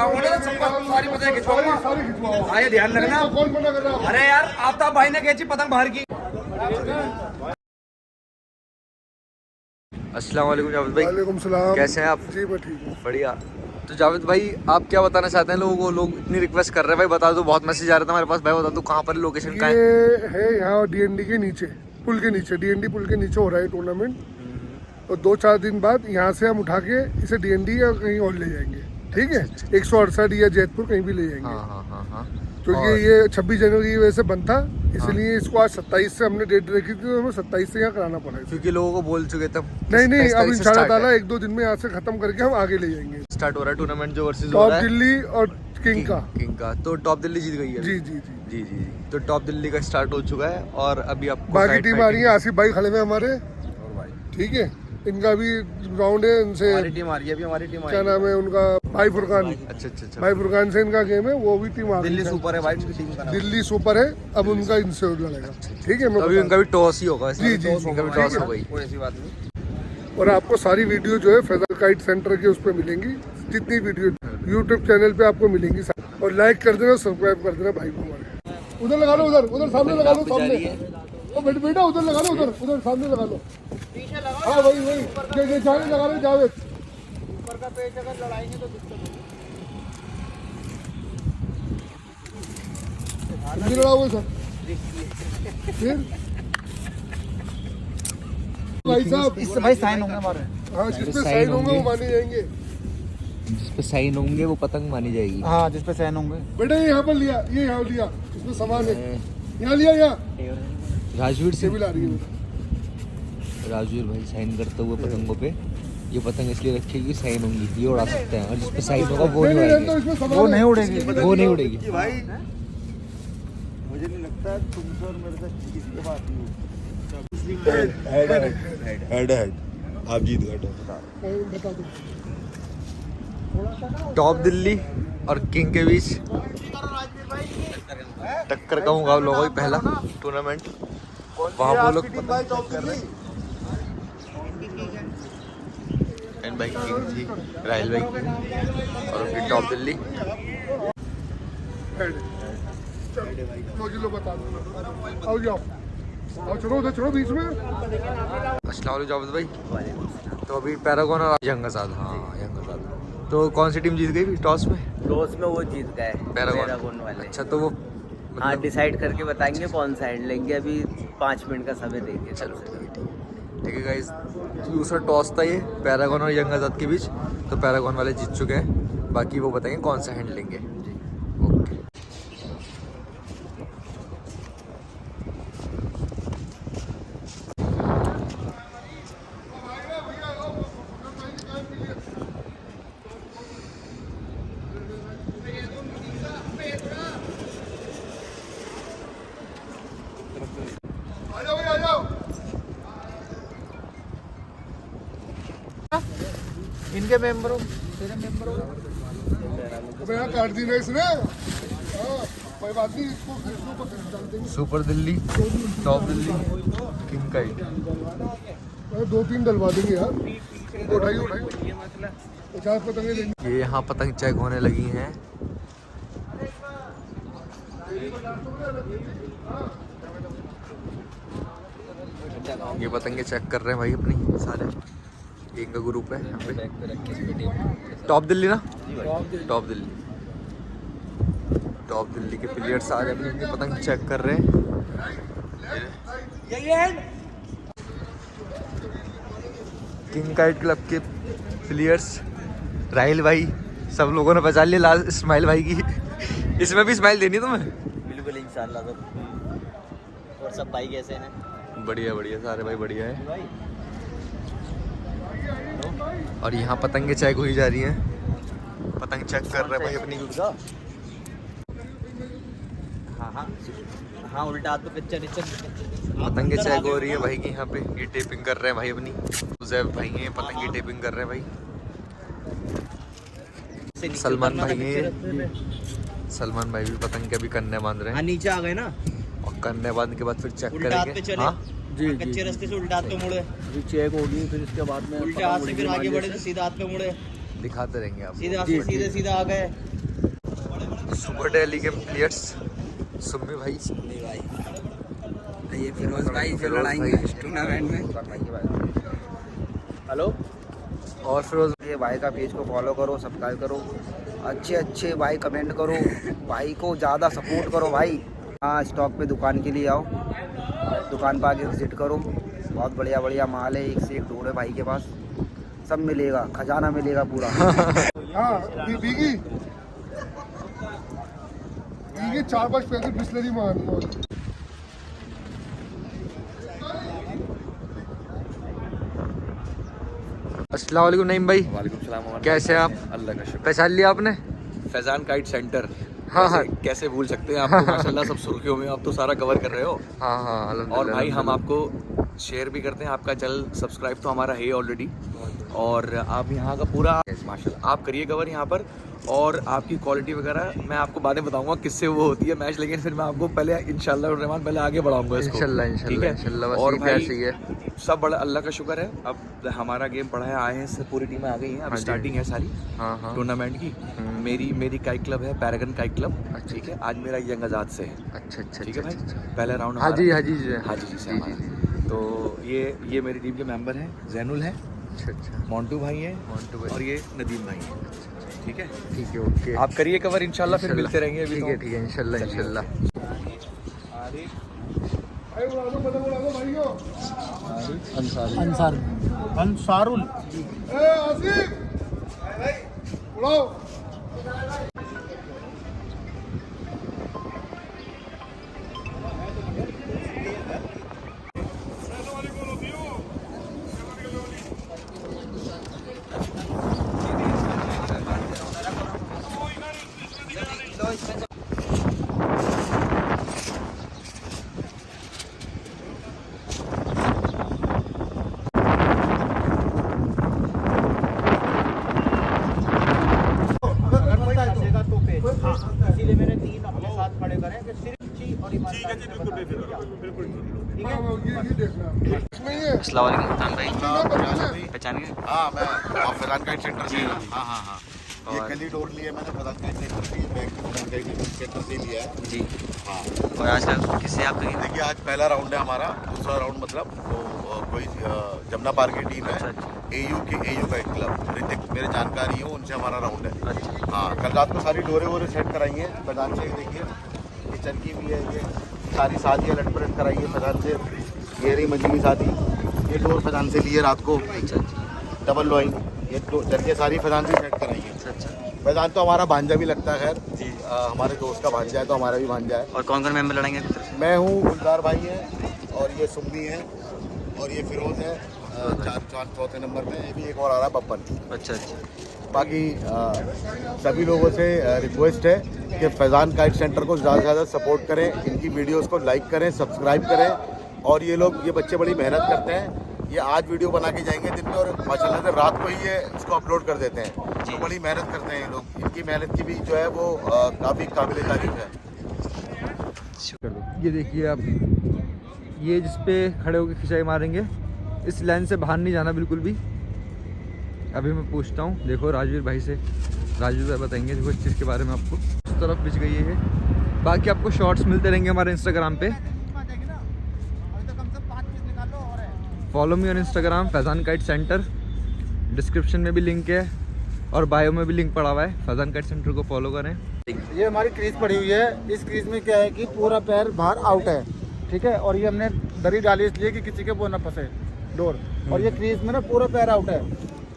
खिंचवाऊंगा ना सबको सारी पतंग खिंचवाऊंगा। सारी खिंचवाओ। हाँ ये ध्यान रखना। कौन मना कर रहा है? अरे यार आफ्ताब भाई ने खींची पतंग बाहर की। अस्सलाम वालेकुम जावेद भाई। वालेकुम सलाम। कैसे हैं आप? जी मैं ठीक हूँ। बढ़िया। तो जावेद भाई आप क्या बताना चाहते हैं लोगों को? लोग इतनी रिक्वेस्ट कर रहे हैं भाई बता दो, बहुत मैसेज आ रहा था हमारे पास, भाई बता दो कहाँ पर लोकेशन का है? ये है यहाँ डीएनडी के नीचे, पुल के नीचे, डीएनडी पुल के नीचे हो रहा है टूर्नामेंट। और 2-4 दिन बाद यहाँ से हम उठा के इसे डीएनडी या कहीं और ले जाएंगे, ठीक है? 168 या जैतपुर कहीं भी ले जाएंगे। हाँ। तो ये 26 जनवरी की वजह से बंद था, इसलिए इसको आज 27 से हमने डेट रखी थी, तो हमें 27 से यहाँ कराना पड़ा है। क्योंकि लोगों को बोल चुके थे। नहीं अब इंशाल्लाह ताला 1-2 दिन में यहाँ से खत्म करके हम आगे ले जाएंगे। स्टार्ट हो रहा है टूर्नामेंट जो वर्सेस हो टॉप रहा है दिल्ली और किंग का। तो टॉप दिल्ली जीत गई है। जी। जी। तो टॉप दिल्ली का स्टार्ट हो चुका है और अभी आपको बाकी टीम आ रही है। आसिफ भाई खड़े में हमारे, ठीक है? इनका भी राउंड है, इनसे हमारी टीम आ रही है अभी, हमारी टीम क्या नाम है उनका, भाई फुरकान। अच्छा। भाई फुरकान से इनका गेम है, वो भी टीम आ रही दिल्ली है। सुपर है भाई उनकी टीम का नाम। दिल्ली सुपर है, अब उनका इनसे लड़ेगा, ठीक है? मैं अभी उनका भी टॉस ही होगा। जी उनका भी टॉस हो गई। कोई ऐसी बात नहीं। और आपको सारी वीडियो जो है फैजल काइट सेंटर के उस पर मिलेंगी, जितनी वीडियो यूट्यूब चैनल पे आपको मिलेंगी। और लाइक कर देना, सब्सक्राइब कर देना भाई को हमारे। उधर लगा लो, उधर सामने लगा लो, सामने। ओ बेटा उधर लगा लो, उधर सामने लगा लो। हाँ वही जो जाने लगा लो जावेद। ऊपर का पेज अगर लड़ाएंगे तो दिक्कत होगी। लड़ाओगे सर फिर भाई साहब, इससे भाई साइन होंगे हमारे। हाँ जिसपे साइन होंगे वो माने जाएंगे। जिस पे साइन होंगे वो पतंग मानी जाएगी। हाँ जिस पे साइन होंगे। बेटा ये यहाँ पर लिया, ये यहाँ लिया, इसमें सामान है, यहाँ लिया। यहाँ राजवीर से भी ला रही है बेटा। राजवीर भाई साइन करते हुए पतंगों पे। ये पतंग इसलिए रखेगी साइन होंगी, ये उड़ा सकते हैं, और जिस पे साइन होगा वो नहीं तो इसमें सामान वो है। नहीं उड़ेगी। वो नहीं उड़ेगी। भाई मुझे नहीं लगता तुमसे और मेरे साथ किसी की बात नहीं हेड आप जीत गए। बता दो। टॉप दिल्ली और किंग के बीच टक्कर का मुकाबला होगा पहला टूर्नामेंट। वहाँ वो लोग एंड भाई किंग थी, राहिल भाई किंग और फिर टॉप दिल्ली। लो बता दो। आओ जाओ, आओ चलो उधर, चलो बीच में। अस्सलाम वालेकुम जावेद भाई। तो अभी पैरागॉन और यंग आजाद। हाँ यंग आजाद। तो कौन सी टीम जीत गई टॉस में? टॉस में वो जीत गए, पैरागॉन वाले। अच्छा तो वो हाँ डिसाइड करके बताएंगे कौन सा हैंड लेंगे, अभी 5 मिनट का समय देंगे। चलो ठीक है गाइस। दूसरा टॉस था ये पैरागॉन और यंग आजाद के बीच, तो पैरागॉन वाले जीत चुके हैं, बाकी वो बताएंगे कौन सा हैंड लेंगे। ओके इनके मेंबरों तेरे मेंबरों अबे यहाँ काट दी ना इसने। हाँ कोई बात नहीं, इसको डाल देंगे। Super Delhi, top Delhi, king kite. 2-3 डलवा देंगे यार। उठाइए 50 पतंगे लेंगे। ये यहाँ पतंग चेक होने लगी हैं। ये पतंगे चेक कर रहे हैं भाई अपनी सारे। एक का ग्रुप है यहाँ पे। टॉप दिल्ली ना? टॉप दिल्ली के प्लेयर्स सारे अपनी अपनी पतंग चेक कर रहे हैं। किंग काइट क्लब के प्लेयर्स राहिल भाई सब लोगों ने बचा लिया लाल इस्माइल भाई की। इसमें भी स्माइल देनी है तुम्हें? बिल्कुल इंशाल्लाह। तो और सब भाई कैसे हैं? बढ़िया सारे भाई बढ़िया है। और यहाँ पतंगे चेक हुई जा रही हैं। पतंग चेक कर रहे हैं भाई अपनी। हाँ उल्टा हाथ पे कच्चा नीचे। पतंगे चेक हो रही है भाई की यहाँ पे। ये टेपिंग कर रहे हैं भाई अपनी। उजैब भाई हैं पतंग की टेपिंग कर रहे हैं भाई। सलमान भाई भी पतंग के अभी कन्ने बांध रहे हैं। नीचे आ गए ना, और कन्ने बांधने के बाद फिर चेक उल्टा हाथ पे करेंगे। चले। हाँ कच्चे रास्ते से उल्टा हाथ पे मुड़े, चेक होगी, फिर इसके बाद में उल्टे हाथ से फिर आगे बढ़े तो सीधा हाथ पे मुड़े, दिखाते रहेंगे आप। सीधे हाथ से सीधे आ गए, सुपर डेली के प्लेयर्स सुम्मी भाई, ये फिरोज भाई जो लड़ाएंगे इस टूर्नामेंट में। हेलो। और फिरोज ये भाई का पेज को फॉलो करो, सब्सक्राइब करो, अच्छे अच्छे भाई कमेंट करो, भाई को ज़्यादा सपोर्ट करो भाई। हाँ, स्टॉक पे दुकान के लिए आओ, दुकान पर आके विजिट करो, बहुत बढ़िया बढ़िया माल है, एक से एक ढोर है भाई के पास, सब मिलेगा, खजाना मिलेगा पूरा। हाँ बीगी 4-5 पैकेट बिस्लरी मांगो। अस्सलाम वालेकुम नईम भाई, वालेकुम सलाम। कैसे हैं आप? अल्लाह का शुक्र। पहचान लिया आपने? Faizan kite centre. हाँ, हाँ। कैसे भूल सकते हैं आपको, माशाल्लाह सब सुर्खियों में, आप तो सारा कवर कर रहे हो। हाँ हाँ अल्हम्दुलिल्लाह। और भाई हम आपको शेयर भी करते हैं, आपका चैनल सब्सक्राइब तो हमारा है ऑलरेडी, और आप यहाँ का पूरा माशाल्लाह आप करिए कवर यहाँ पर, और आपकी क्वालिटी वगैरह मैं आपको बातें बताऊंगा किससे वो होती है मैच, लेकिन फिर मैं आपको पहले इंशाल्लाह रहमान पहले आगे बढ़ाऊंगा इसको। इंशाल्लाह ठीक इंशाल्लाह है? इंशाल्लाह, बस और ये प्यार भाई चाहिए। सब बड़ा अल्लाह का शुक्र है, अब हमारा गेम पड़ा है, आए हैं पूरी टीमें आ गई हैं, अब हाँ जी। स्टार्टिंग है सारी हाँ हाँ टूर्नामेंट की। मेरी काइट क्लब है पैरागन काइट क्लब। अच्छा, ठीक है, आज मेरा यंग आज़ाद से है। अच्छा अच्छा ठीक है अच्छा भाई, अच्छा। पहला राउंड हाँ जी हाँ जी हाँ जी से हमारा। तो ये मेरी टीम के मेंबर हैं, जैनुल है, अच्छा अच्छा। मोंटू भाई हैं, मोंटू भाई। और ये नदीम भाई हैं। ठीक है, ठीक है ओके। आप करिए कवर इंशाल्लाह, फिर मिलते रहेंगे अभी। ठीक है ठीक है इंशाल्लाह इंशाल्लाह। भाई उड़ा दो, पतंग उड़ा दो भाई को। अंसारुल। ए आसिफ उड़ाओ। इसीलिए मैंने 3 अपने साथ खड़े करे कि सिर्फ ची और ईमानदारी से बताना। ये देखना इसमें ये अस्सलाम वालेकुम खान भाई, पहचान गए? हाँ मैं फैजान काइट सेंटर से। हाँ हाँ हाँ, ये कल ही डोर लिया मैंने फैजान काइट सेंटर से, ये बैग फैजान काइट सेंटर से लिया है जी। हाँ। और आज का किससे आपका गेम? देखिए आज पहला राउंड है हमारा, दूसरा राउंड मतलब तो कोई जमुना पार्क की टीम है, एयू का एक क्लब, ऋतिक मेरे जानकारी हो, उनसे हमारा राउंड है। हाँ, कल रात को सारी डोरे वोरे सेट कराई हैं फैजान से। देखिए ये चरखी भी है, ये सारी शादियाँ लट पलट कराई है फैजान से, ये रही मंजली शादी, ये डोर फैजान से लिए रात को, डबल लॉइन, ये चरखियाँ सारी फैजान से सेट कराई है। फैजान तो हमारा भांजा भी लगता है, खैर हमारे दोस्त का भांजा है तो हमारा भी भांजा है। और कौन कौन मेंबर लड़ेंगे? मैं हूँ, गुलजार भाई हैं, और ये सुम्मी है, और ये फिरोज है, चौथे नंबर पे ये भी एक और आ रहा है बब्बन। अच्छा अच्छा। बाकी सभी लोगों से रिक्वेस्ट है कि फैजान काइट सेंटर को ज़्यादा से ज़्यादा सपोर्ट करें, इनकी वीडियोस को लाइक करें, सब्सक्राइब करें, और ये बच्चे बड़ी मेहनत करते हैं, ये आज वीडियो बना के जाएंगे दिन में, और माशाल्लाह से रात को ही ये इसको अपलोड कर देते हैं, तो बड़ी मेहनत करते हैं ये लोग, इनकी मेहनत की भी जो है वो काफ़ी काबिल तारीफ है। ये देखिए आप, ये जिस पे खड़े होकर खिंचाई मारेंगे, इस लाइन से बाहर नहीं जाना बिल्कुल भी। अभी मैं पूछता हूँ, देखो राजवीर भाई से, राजवीर भाई बताएंगे देखो इस चीज़ के बारे में आपको। उस तरफ बिछ गई है, बाकी आपको शॉर्ट्स मिलते रहेंगे हमारे इंस्टाग्राम पे। Follow me on Instagram Faizan kite centre, description में भी लिंक है और बायो में भी लिंक पड़ा हुआ है, फैजान काइट सेंटर को फॉलो करें। ये हमारी क्रीज पड़ी हुई है, इस क्रीज में क्या है कि पूरा पैर बाहर आउट है, ठीक है, और ये हमने दरी डाली इसलिए कि किसी के वो ना फंसे डोर, और ये क्रीज में ना पूरा पैर आउट है,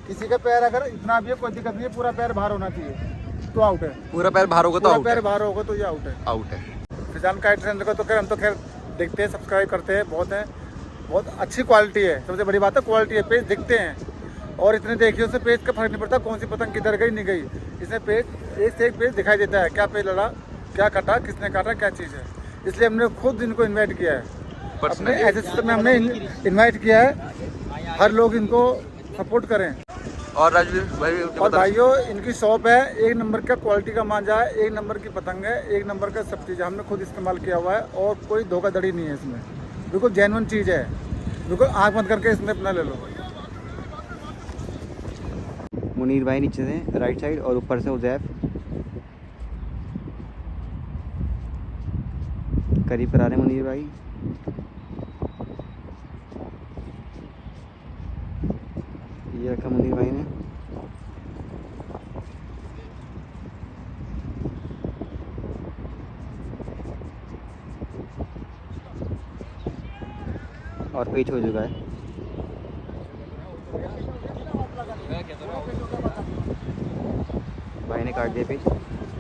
किसी का पैर अगर इतना भी है कोई दिक्कत नहीं है, पूरा पैर बाहर होना चाहिए तो आउट है, पूरा पैर बाहर होगा तो पूरा आउट पैर है। बाहर होगा तो ये आउट है। आउट है। फैजान काइट सेंटर को तो खैर हम तो खैर देखते हैं, सब्सक्राइब करते हैं, बहुत अच्छी क्वालिटी है, सबसे बड़ी बात है क्वालिटी है, पेज दिखते हैं, और इतने देखिए उससे पेज का फर्क नहीं पड़ता कौन सी पतंग किधर गई नहीं गई, इसमें पेज एक से एक पेज दिखाई देता है, क्या पेज लड़ा, क्या कटा, किसने काटा, क्या चीज़ है, इसलिए हमने खुद इनको इन्वाइट किया है, अपने ऐसे सिस्टम में हमने इन्वाइट किया है, हर लोग इनको सपोर्ट करें। और राजवीर भाई और भाइयों इनकी शॉप है, 1 नंबर का क्वालिटी का मांझा है, 1 नंबर की पतंग है, 1 नंबर का सब चीज़ हमने खुद इस्तेमाल किया हुआ है, और कोई धोखाधड़ी नहीं है इसमें, बिल्कुल जेन्युइन चीज़ है, बिल्कुल आँख बंद करके इसमें अपना ले लो। मुनीर भाई नीचे से राइट साइड और ऊपर से उजैफ। करीब करा रहे हैं मुनीर भाई। ये रखा मुनीर भाई ने। और पेच हो चुका है। भाई ने काट दिया पेच।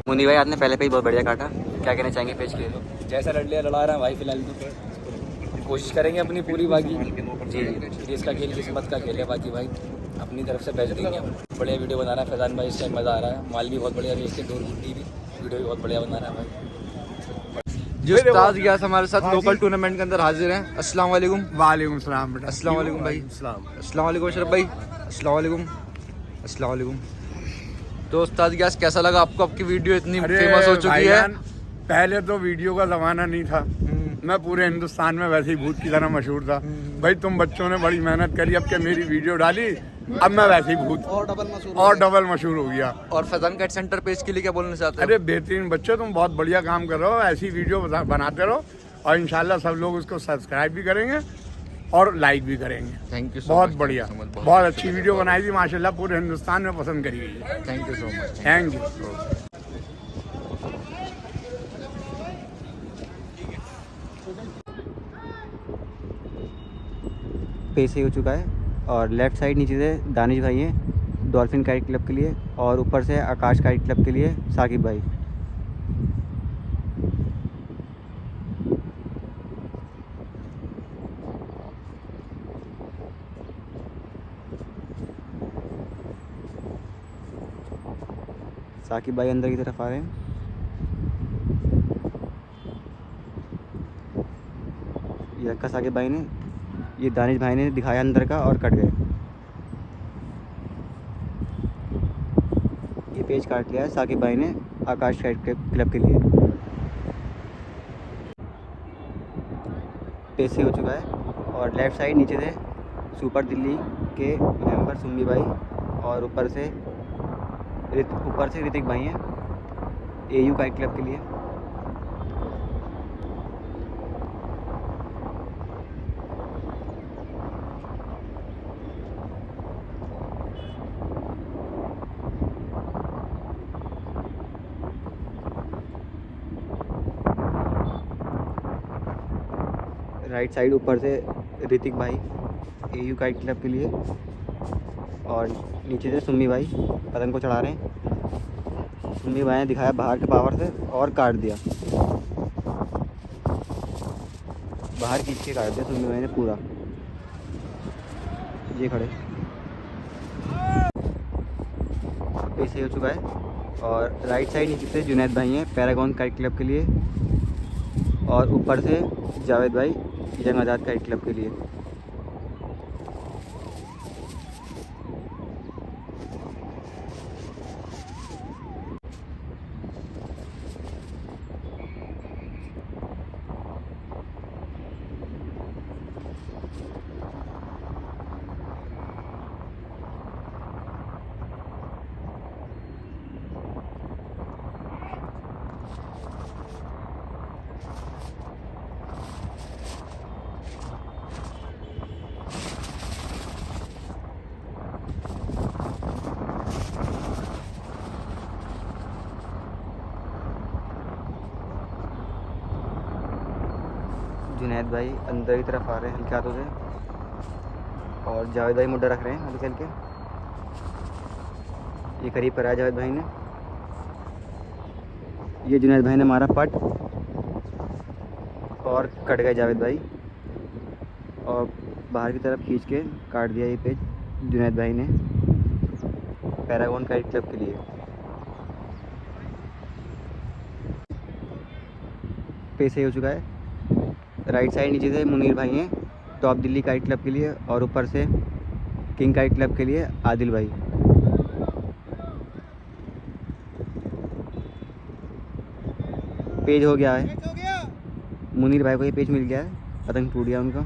मुनीर भाई आपने पहले पेज बहुत बढ़िया काटा, क्या कहना चाहेंगे पेज के? जैसा लड़ लिया लड़ा रहा है भाई, फिलहाल तो कोशिश करेंगे अपनी पूरी, बाकी जी देश का खेल किस्मत का खेल है, बाकी भाई अपनी तरफ से बेच देंगे हम। बढ़िया वीडियो बना रहा है फैजान भाई, इस टाइम मज़ा आ रहा है, माल भी बहुत बढ़िया रेस के, दूर गुट्टी भी वीडियो भी बहुत बढ़िया बना रहा है भाई। जो उस्ताद गयास हमारे साथ लोकल टूर्नामेंट के अंदर हाजिर हैं। अस्सलाम वालेकुम। वालेकुम सलाम बेटा। अस्सलाम वालेकुम भाई। अस्सलाम वालेकुम अशरफ भाई। अस्सलाम वालेकुम। अस्सलाम वालेकुम। तो उस्ताद गयास कैसा लगा आपको? आपकी वीडियो इतनी फेमस हो चुकी है। पहले तो वीडियो का ज़माना नहीं था, मैं पूरे हिंदुस्तान में वैसे ही भूत की तरह मशहूर था। भाई तुम बच्चों ने बड़ी मेहनत करी, अब क्या मेरी वीडियो डाली, अब मैं वैसे ही भूत और डबल मशहूर हो गया। और फैजान कैट सेंटर पेज के लिए क्या बोलना चाहते हो? अरे बेहतरीन बच्चों, तुम बहुत बढ़िया काम कर रहे हो, ऐसी वीडियो बनाते रहो और इंशाल्लाह सब लोग उसको सब्सक्राइब भी करेंगे और लाइक भी करेंगे। थैंक यू सो बहुत मच। बढ़िया, बहुत अच्छी वीडियो बनाई थी माशाल्लाह, पूरे हिंदुस्तान में पसंद करी गई है। Thank you so much. Thank you. Page सही हो चुका है। और लेफ़्ट साइड नीचे से दानिश भाई हैं डॉल्फिन काइट क्लब के लिए, और ऊपर से आकाश काइट क्लब के लिए साकिब भाई। साकिब भाई अंदर की तरफ आ रहे हैं। ये रखा साकिब भाई ने, ये दानिश भाई ने दिखाया अंदर का और कट गए। ये पेज काट लिया है साकिब भाई ने आकाश क्लब के लिए। पेज से हो चुका है। और लेफ़्ट साइड नीचे से सुपर दिल्ली के मेंबर सुम्मी भाई, और ऊपर से ऋतिक भाई हैं AU काइट क्लब के लिए। राइट साइड ऊपर से ऋतिक भाई AU काइट क्लब के लिए, और नीचे से सुम्मी भाई पतंग को चढ़ा रहे हैं। सुम्मी भाई ने दिखाया बाहर के पावर से और काट दिया, बाहर खींच के काट दिया सुम्मी भाई ने पूरा। ये खड़े ऐसे हो चुका है। और राइट साइड नीचे से जुनैद भाई हैं पैरागॉन काइट क्लब के लिए, और ऊपर से जावेद भाई जंग आज़ाद काइट क्लब के लिए। जुनैद भाई अंदर की तरफ आ रहे हैं हल्के हाथों से, और जावेद भाई मुड्डा रख रहे हैं हल्के हल्के। ये करीब कराया जावेद भाई ने। ये जुनैद भाई ने मारा पट और कट गए जावेद भाई, और बाहर की तरफ खींच के काट दिया ये पेज जुनैद भाई ने पैरागॉन काइट क्लब के लिए। पेज सही हो चुका है। राइट साइड नीचे से मुनीर भाई हैं टॉप दिल्ली काइट क्लब के लिए, और ऊपर से किंग काइट क्लब के लिए आदिल भाई। पेज हो गया है, मुनीर भाई को ये पेज मिल गया है, पतंग टूट गया उनका।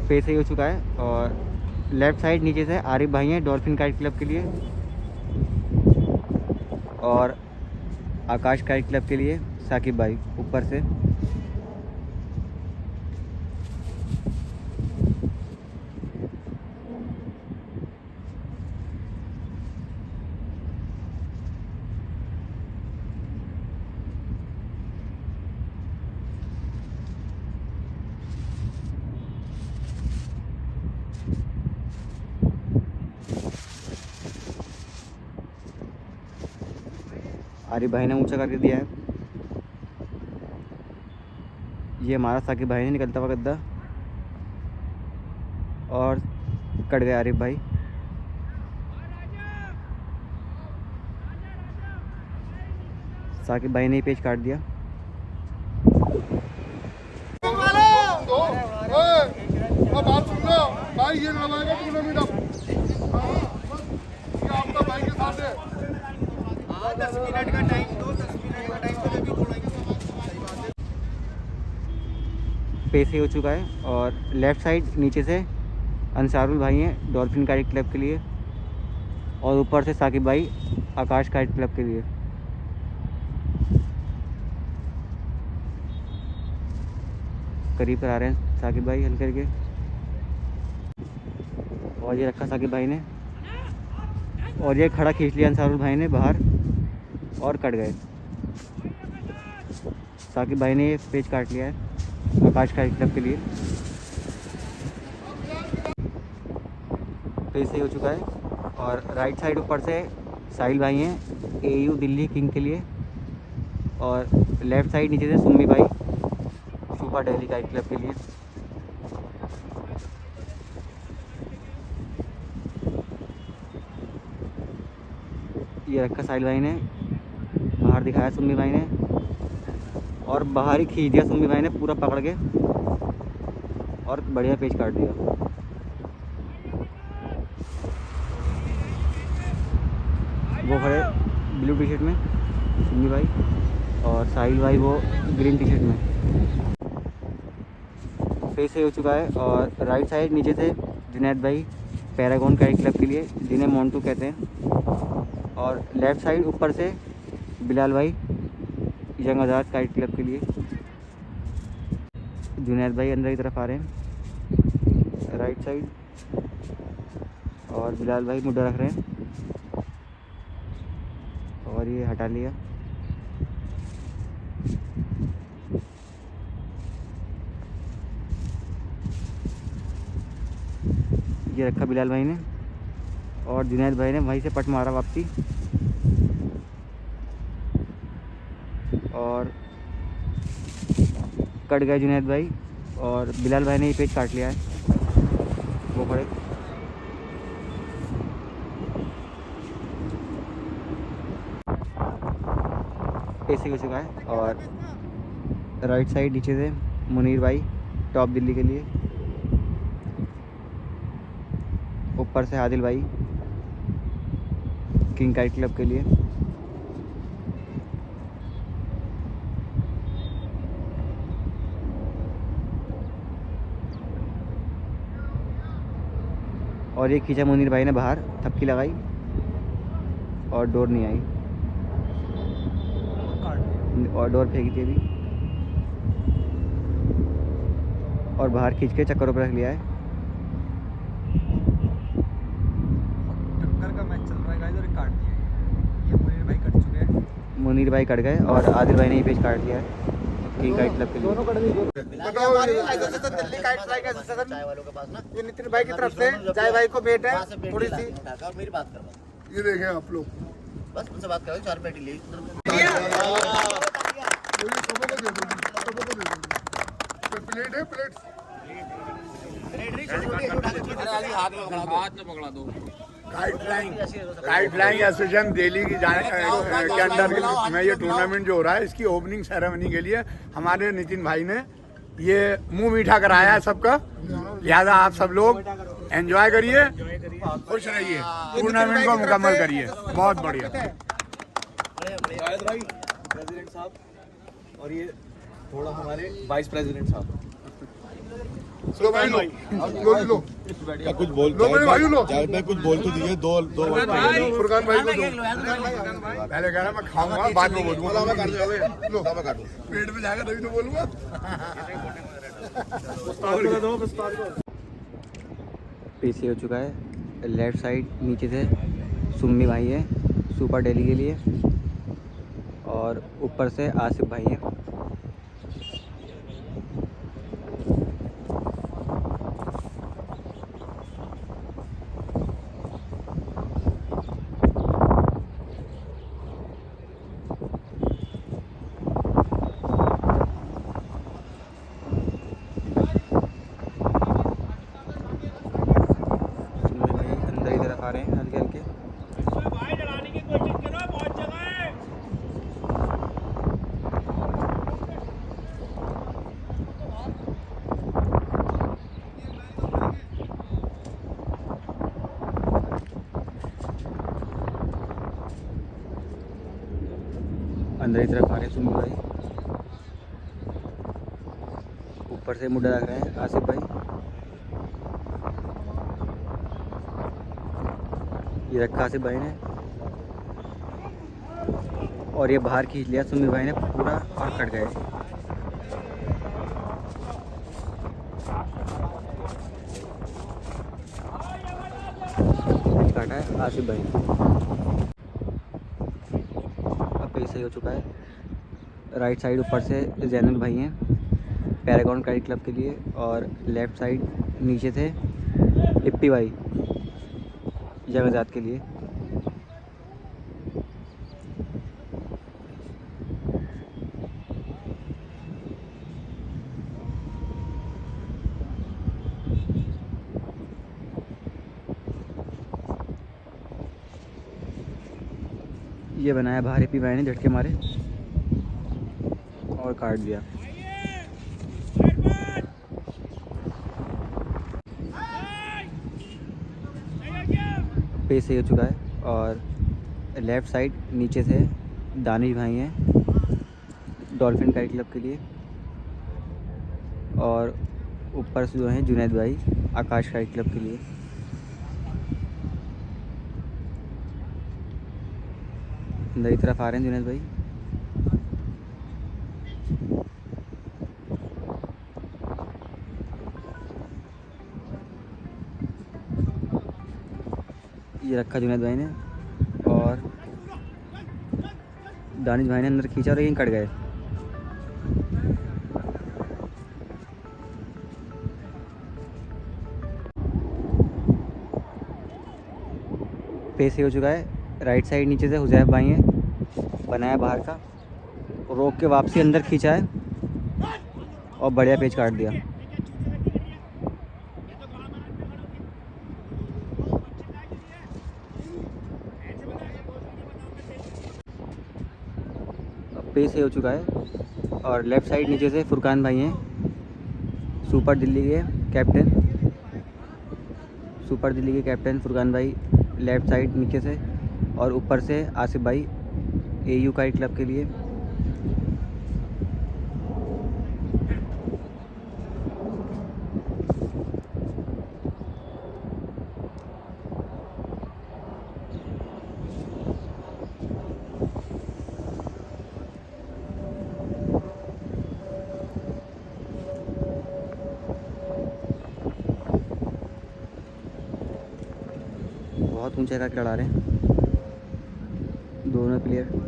पेज सही हो चुका है। और लेफ़्ट साइड नीचे से आरिफ भाई हैं डॉल्फिन काइट क्लब के लिए, और आकाश काइट क्लब के लिए साकिब भाई ऊपर से। आरिफ भाई ने ऊंचा करके दिया है। ये हमारा साकिब भाई ने निकलता हुआ गद्दा और कट गया आरिफ भाई। साकिब भाई ने ही पेज काट दिया। बात सुन लो भाई, ये लगाएगा टूर्नामेंट अब। ये आपका भाई के साथ है। 10 मिनट का टाइम दो, 10 मिनट का टाइम तो भी बोलेंगे। पेस हो चुका है और लेफ़्ट साइड नीचे से अंसारुल भाई हैं डॉल्फिन काइट क्लब के लिए और ऊपर से साकिब भाई आकाश काइट क्लब के लिए। करीब करा रहे हैं साकिब भाई हल्के करके और ये रखा साकिब भाई ने और ये खड़ा खींच लिया अंसारुल भाई ने बाहर और कट गए। साकिब भाई ने ये पेज काट लिया है आकाश काइट क्लब के लिए। पेज सही हो चुका है और राइट साइड ऊपर से साहिल भाई हैं AU दिल्ली किंग के लिए और लेफ़्ट साइड नीचे से सुम्मी भाई सुपर दिल्ली काइट क्लब के लिए। ये रखा साहिल भाई ने, बाहर दिखाया सुम्मी भाई ने और बाहर ही खींच दिया सुम्मी भाई ने पूरा पकड़ के और बढ़िया पेज काट दिया। वो खड़े ब्लू टी शर्ट में सुम्मी भाई और साहिल भाई वो ग्रीन टी शर्ट में। पेज सही हो चुका है और राइट साइड नीचे से जुनैद भाई पैरागॉन काइट क्लब के लिए जिन्हें मोंटू कहते हैं और लेफ़्ट साइड ऊपर से बिलाल भाई यंग आज़ाद काइट क्लब के लिए। जुनैद भाई अंदर की तरफ आ रहे हैं राइट साइड और बिलाल भाई मुद्दा रख रहे हैं और ये हटा लिया। ये रखा बिलाल भाई ने और जुनैद भाई ने वहीं से पट मारा वापसी और कट गए जुनैद भाई और बिलाल भाई ने ये पेज काट लिया है। वो खड़े पेज हो चुका है और राइट साइड नीचे से मुनीर भाई टॉप दिल्ली के लिए, ऊपर से आदिल भाई किंग काइट क्लब के लिए। और ये खींचा मुनीर भाई ने बाहर, थपकी लगाई और डोर नहीं आई और डोर फेंकी थी अभी और बाहर खींच के चक्करों पर रख लिया है। टक्कर का मैच चल रहा है गाइस और काट दिया ये मुनीर भाई कट चुके हैं। मुनीर भाई कट गए और आदिल भाई ने ये पेज काट दिया है किंग काइट क्लब के लिए। हमारी association Delhi kite flying association चाय वालों के पास ना, ये नितिन भाई की तरफ से चाय भाई को भेंट है थोड़ी सी। और मेरी बात करवा, ये देखें आप लोग, बस उनसे बात करो, 4 पेटी ले प्लेट है, plate kite flying association Delhi की के अंडर में ये टूर्नामेंट जो हो रहा है, इसकी ओपनिंग सेरेमनी के लिए हमारे नितिन भाई ने ये मुंह मीठा कराया है सबका। लिहाजा आप सब लोग एंजॉय करिए, खुश रहिए, टूर्नामेंट को मुकम्मल करिए। बहुत बढ़िया। प्रेसिडेंट साहब और ये थोड़ा हमारे वाइस प्रेसिडेंट साहब। लो भाई लो लो कुछ बोल लो मेरे भाई लो मैं कुछ बोल तो दिए दो फुरकान भाई को दो पहले कह रहा मैं खाऊंगा बाद में बोलूंगा लो मैं काटूं पेट में जाएगा तभी तो बोलूंगा। पीसी हो चुका है। लेफ्ट साइड नीचे से सुम्मी भाई है सुपर डेली के लिए, और ऊपर से आसिफ भाई है। आ रहे हैं हल्के हल्के। अंदर की तरफ आ रहे हैं सुम्मी भाई, ऊपर से मुड्डा रख रहे हैं आसिफ भाई। ये रखा आसिफ भाई ने, और ये बाहर खींच लिया सुम्मी भाई ने पूरा और कट गए। काटा है आसिफ भाई ने। अब पे सही हो चुका है। राइट साइड ऊपर से जैनुल भाई हैं पैरागॉन काइट क्लब के लिए, और लेफ़्ट साइड नीचे से इप्पी भाई जगहजात के लिए। ये बनाया बाहर इप्पी भाई ने, झटके मारे और काट दिया। पेस सही हो चुका है, और लेफ़्ट साइड नीचे से दानिश भाई हैं डॉल्फिन काइट क्लब के लिए, और ऊपर से जो हैं जुनैद भाई आकाश काइट क्लब के लिए। अंदर की तरफ आ रहे हैं जुनैद भाई। ये रखा जुनैद भाई ने, और दानिश भाई ने अंदर खींचा और यहीं कट गए। पेस हो चुका है। राइट साइड नीचे से हुजैफ भाई हैं बनाया बाहर का, रोक के वापसी अंदर खींचा है और बढ़िया पेच काट दिया। पेस हो चुका है, और लेफ़्ट साइड नीचे से फुरकान भाई हैं सुपर दिल्ली के कैप्टन। सुपर दिल्ली के कैप्टन फुरकान भाई लेफ़्ट साइड नीचे से, और ऊपर से आसिफ भाई एयू काइट क्लब के लिए। बहुत ऊंचे का लड़ा रहे हैं दोनों प्लेयर।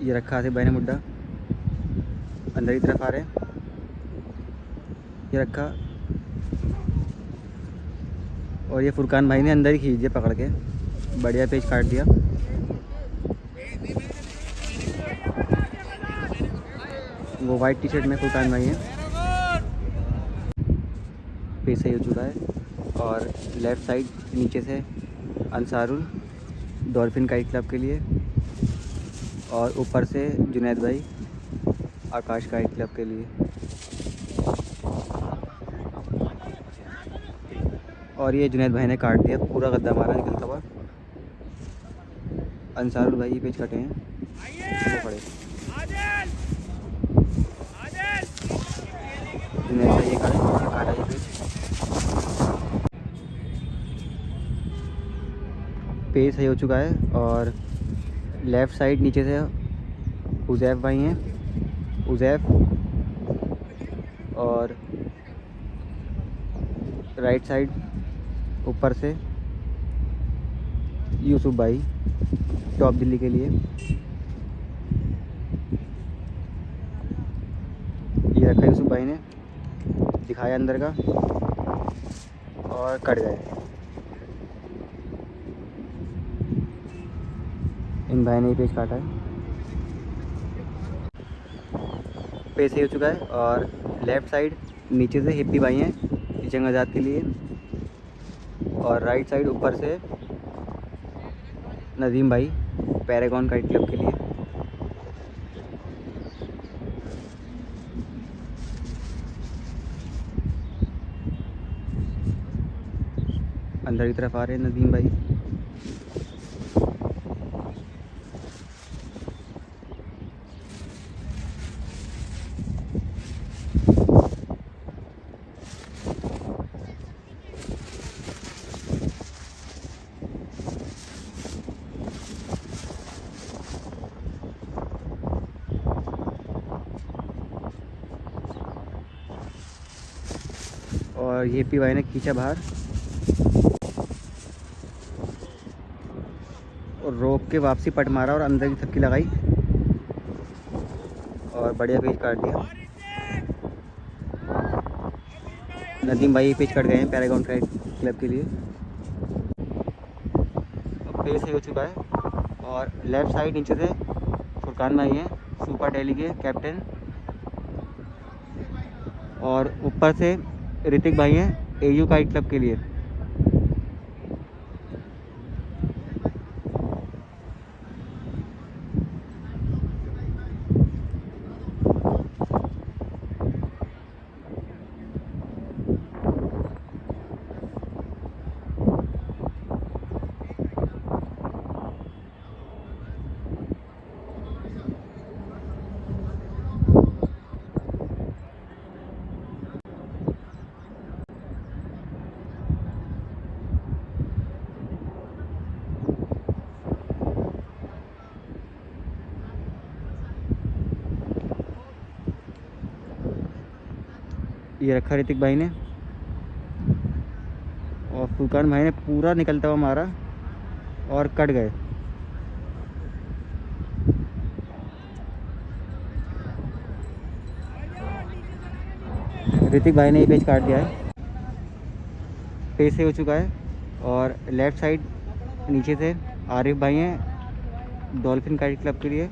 ये रखा आसिफ भाई ने मुड्डा, अंदर की तरफ आ रहे हैं। ये रखा, और ये फुरकान भाई ने अंदर ही खींच दिया पकड़ के, बढ़िया पेच काट दिया। वो वाइट टी शर्ट में फुरकान भाई हैं। पेच सही हो चुका है, और लेफ़्ट साइड नीचे से अंसारुल डॉल्फिन काइट क्लब के लिए, और ऊपर से जुनैद भाई आकाश काइट क्लब के लिए। और ये जुनैद भाई ने काट दिया पूरा गद्दा हमारा निकलता हुआ। अंसारुल भाई ये पेज कटे हैं, वो पड़े। जुनैद भाई ये काटा ये पेज सही हो चुका है। और लेफ़्ट साइड नीचे से उज़ैफ़ भाई हैं, उज़ैफ़। और राइट साइड ऊपर से यूसुफ भाई टॉप दिल्ली के लिए। ये रखा यूसुफ भाई ने, दिखाया अंदर का और कट गए। इन भाई ने ये पेज काटा है, पेज सही हो चुका है। और लेफ़्ट साइड नीचे से हिप्पी भाई हैं जंग आज़ाद के लिए। और राइट साइड ऊपर से नदीम भाई पैरागॉन काइट क्लब के लिए। अंदर की तरफ आ रहे हैं नदीम भाई। और ये पी भाई ने खींचा बाहर और रोक के वापसी पट मारा और अंदर की थपकी लगाई और बढ़िया पेज काट दिया। नदीम भाई ये पेज कट गए हैं पैरागॉन काइट क्लब के लिए। अब पेज सही हो चुका है। और लेफ़्ट साइड नीचे से फुरकान भाई हैं सुपर टेली के कैप्टन। और ऊपर से ऋतिक भाई हैं एयू काइट क्लब के लिए। ये रखा ऋतिक भाई ने और फुरकान भाई ने पूरा निकलता हुआ मारा और कट गए। ऋतिक भाई ने ये पेज काट दिया है, पेज से हो चुका है। और लेफ़्ट साइड नीचे से आरिफ भाई हैं डॉल्फिन काइट क्लब के लिए।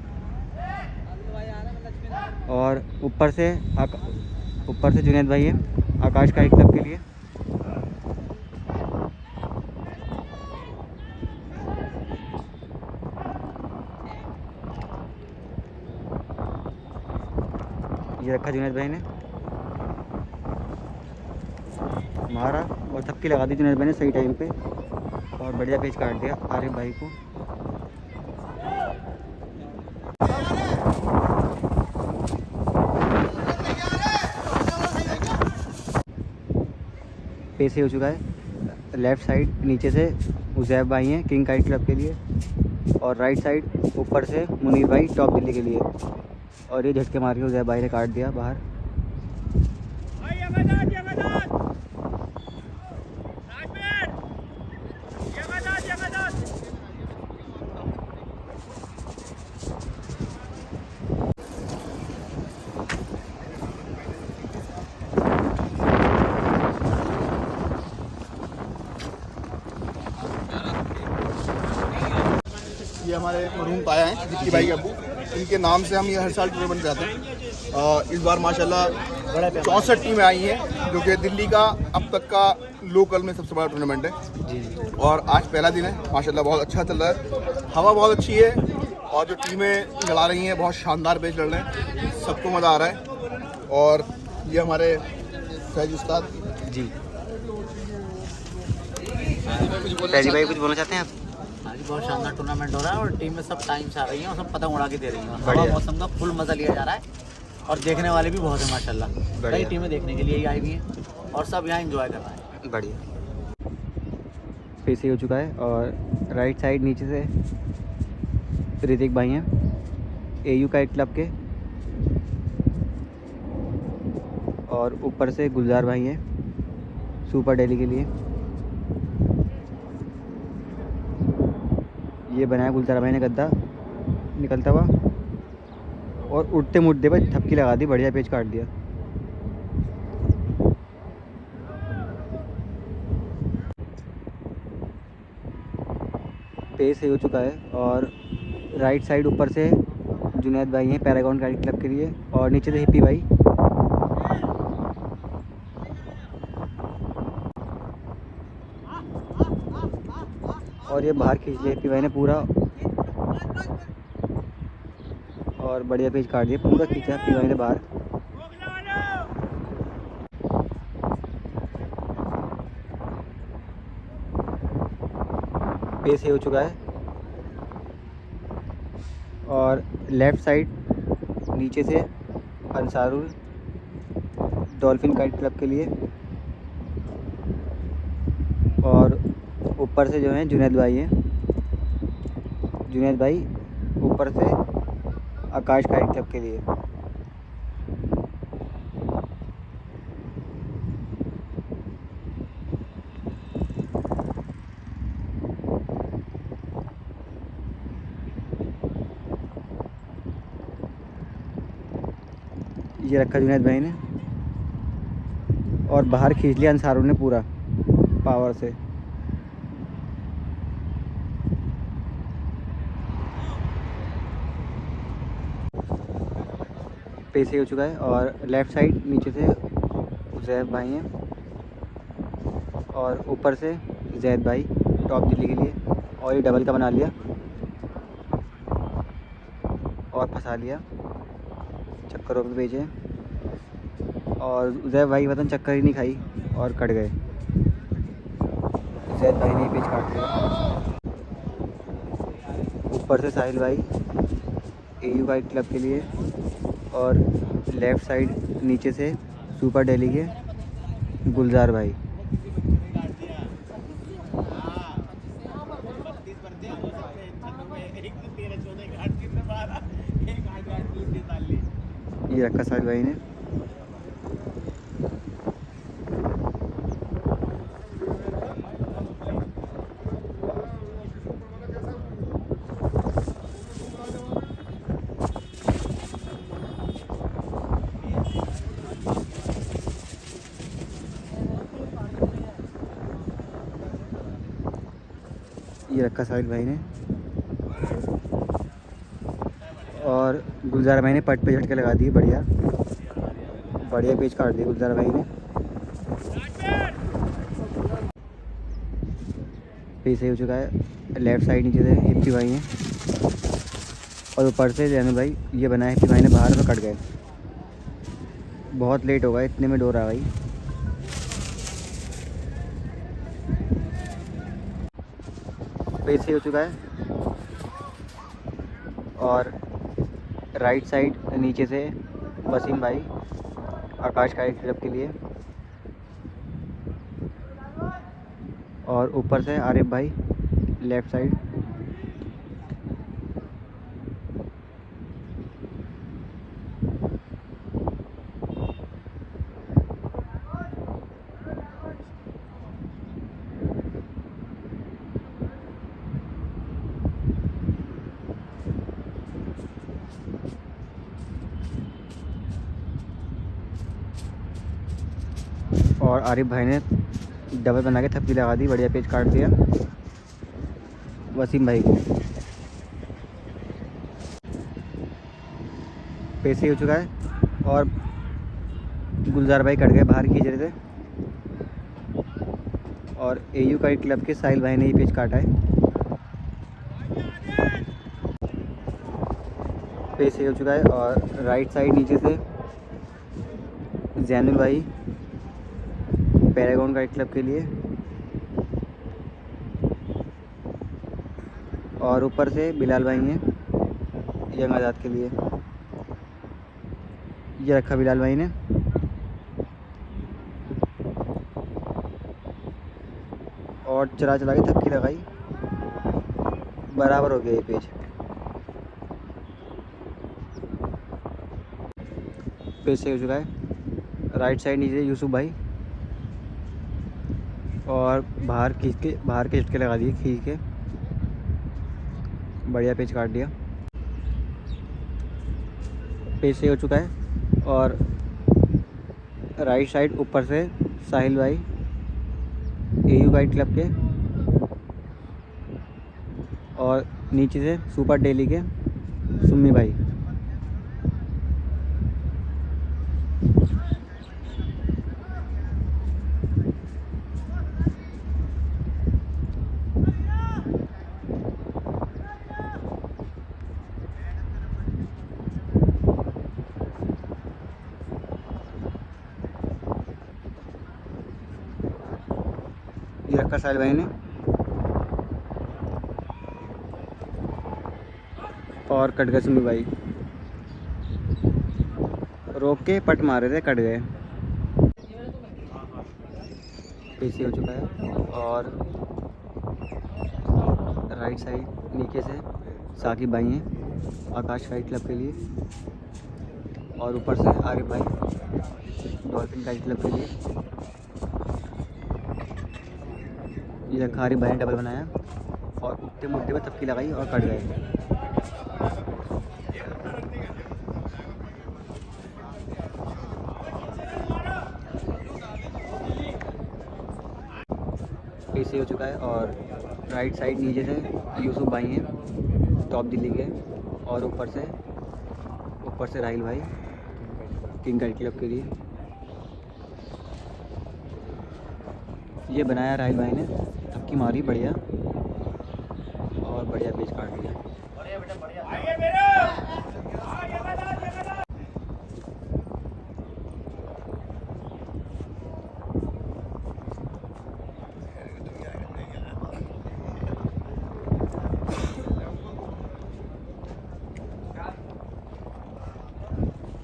और ऊपर से जुनैद भाई हैं आकाश काइट क्लब के लिए। ये रखा जुनैद भाई ने, मारा और थपकी लगा दी जुनैद भाई ने सही टाइम पे और बढ़िया पेज काट दिया आरिफ भाई को। पेज से हो चुका है। लेफ़्ट साइड नीचे से उज़ैफ़ भाई हैं किंग काइट क्लब के लिए। और राइट साइड ऊपर से मुनीर भाई टॉप दिल्ली के लिए। और ये झटके मार के उज़ैफ़ भाई ने काट दिया बाहर। ये हमारे मरहूम ताया हैं जिक्की भाई के अब्बू, इनके नाम से हम ये हर साल टूर्नामेंट कराते हैं। इस बार माशाल्लाह 64 टीमें आई हैं जो कि दिल्ली का अब तक का लोकल में सबसे बड़ा टूर्नामेंट है। और आज पहला दिन है, माशाल्लाह बहुत अच्छा चल रहा है, हवा बहुत अच्छी है और जो टीमें लड़ा रही हैं बहुत शानदार पेच लड़ रहे हैं, सबको मज़ा आ रहा है। और ये हमारे फैज उस्ताद जी। फैजी भाई कुछ बोलना चाहते हैं आप? आज बहुत शानदार टूर्नामेंट हो रहा है और टीम में सब टाइम से आ रही है और सब पतंग उड़ा के दे रही है। बढ़िया। मौसम का फुल मजा लिया जा रहा है और देखने वाले भी बहुत है माशाल्लाह। कई टीमें देखने के लिए ही आई हुई हैं और सब यहाँ एंजॉय कर रहे हैं। बढ़िया। पेश हो चुका है और राइट साइड नीचे से ऋतिक भाई हैं एयू काइट क्लब के, और ऊपर से गुलजार भाई हैं सुपर दिल्ली के लिए। ये बनाया गुलजार भाई ने गद्दा निकलता हुआ और उठते मुड्डे पर थपकी लगा दी, बढ़िया पेच काट दिया। पेस हो चुका है और राइट साइड ऊपर से जुनैद भाई हैं पैरागॉन काइट क्लब के लिए, और नीचे से हिप्पी भाई। और ये बाहर खींच लिया हिप्पी भाई ने पूरा, और बढ़िया पेज काट दिया, पूरा खींचा हिप्पी भाई ने बाहर। पेस हो चुका है और लेफ़्ट साइड नीचे से अंसारुल डॉल्फिन काइट क्लब के लिए, और ऊपर से जो है जुनैद भाई हैं, जुनैद भाई ऊपर से आकाश काइट क्लब के लिए। ये रखा जुनैद भाई ने और बाहर खींच लिया अंसारुल ने पूरा पावर से। पेसे हो चुका है और लेफ़्ट साइड नीचे से जैद भाई हैं और ऊपर से जैद भाई टॉप दिल्ली के लिए, और ये डबल का बना लिया और फंसा लिया, चक्करों पे भेजे और जैद भाई वतन चक्कर ही नहीं खाई और कट गए। जैद भाई ने पेच काट लिया। ऊपर से साहिल भाई एयू काइट क्लब के लिए, और लेफ़्ट साइड नीचे से सुपर दिल्ली के गुलजार भाई। ये रखा साहिल भाई ने। ये रखा साहिल भाई ने और गुलजार भाई ने पट पे झटके लगा दिए, बढ़िया बढ़िया पेच काट दिए गुलजार भाई ने। पेस हो चुका है। लेफ़्ट साइड नीचे से हिप्पी भाई हैं और ऊपर से जैनू भाई ये बनाया हिप्पी भाई ने बाहर में कट गए। बहुत लेट होगा, इतने में डोर आ गई। पेस हो चुका है और राइट साइड नीचे से वसीम भाई आकाश काइट क्लब के लिए, और ऊपर से आरिफ भाई लेफ़्ट साइड। और आरिफ भाई ने डबल बना के थप्पी लगा दी, बढ़िया पेच काट दिया वसीम भाई को। पेसे हो चुका है और गुलजार भाई कट गए, बाहर खींच रहे थे, और एयू काइट क्लब के साहिल भाई ने ये पेच काटा है। पेज सही हो चुका है। और राइट साइड नीचे से जैनुल भाई पैरागॉन काइट क्लब के लिए, और ऊपर से बिलाल भाई हैं यंग आज़ाद के लिए। ये रखा बिलाल भाई ने। और चला चला के थपकी लगाई, बराबर हो गया ये पेज। पेज सही हो चुका है। राइट साइड नीचे यूसुफ भाई, और बाहर के झटके लगा दिए खींच के, बढ़िया पेज काट दिया। पेज सही हो चुका है। और राइट साइड ऊपर से साहिल भाई AU काइट क्लब के, और नीचे से सुपर डेली के सुम्मी भाई। ये रखा साहिल भाई ने। और कट गए सुम्मी भाई, रोक के पट मारे थे, कट गए। पीछे हो चुका है। और राइट साइड नीचे से साकिब भाई हैं आकाश काइट क्लब के लिए, और ऊपर से आरिफ भाई डॉल्फिन काइट क्लब के लिए। ये रखा आरिफ भाई ने डबल बनाया, और उठते मुट्ठे में थपकी लगाई और कट गए। पीछे हो चुका है। और राइट साइड नीचे से यूसुफ भाई हैं टॉप दिल्ली के, और ऊपर से राहिल भाई किंग काइट क्लब के लिए। ये बनाया राहिल भाई ने, थपकी मारी बढ़िया, और बढ़िया पेज काट दिया।